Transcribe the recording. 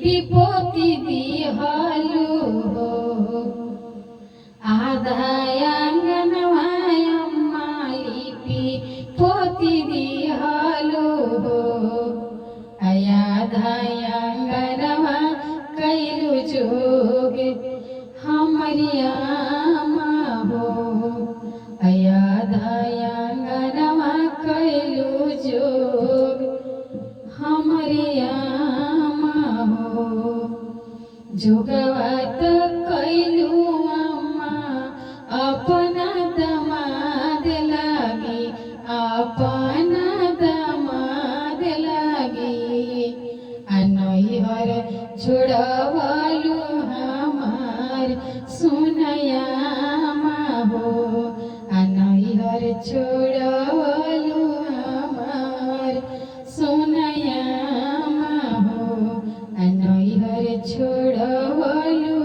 पोती दिहलु हो आधा आंगनवा अम्मा लिपि पोती दिहलु हो आधा आंगनवा कैलु जोग हमरी आमा हो आधा आंगनवा कैलु जोग हमरी आमा हो जोगवा त कैलु अम्मा अपना दमाद लागी अपना दमाद लागी नैहर छोड़वलु हमार सुनयामा हो नैहर छोड़वलु हमार सुनयामा हो नैहर छोड़वलु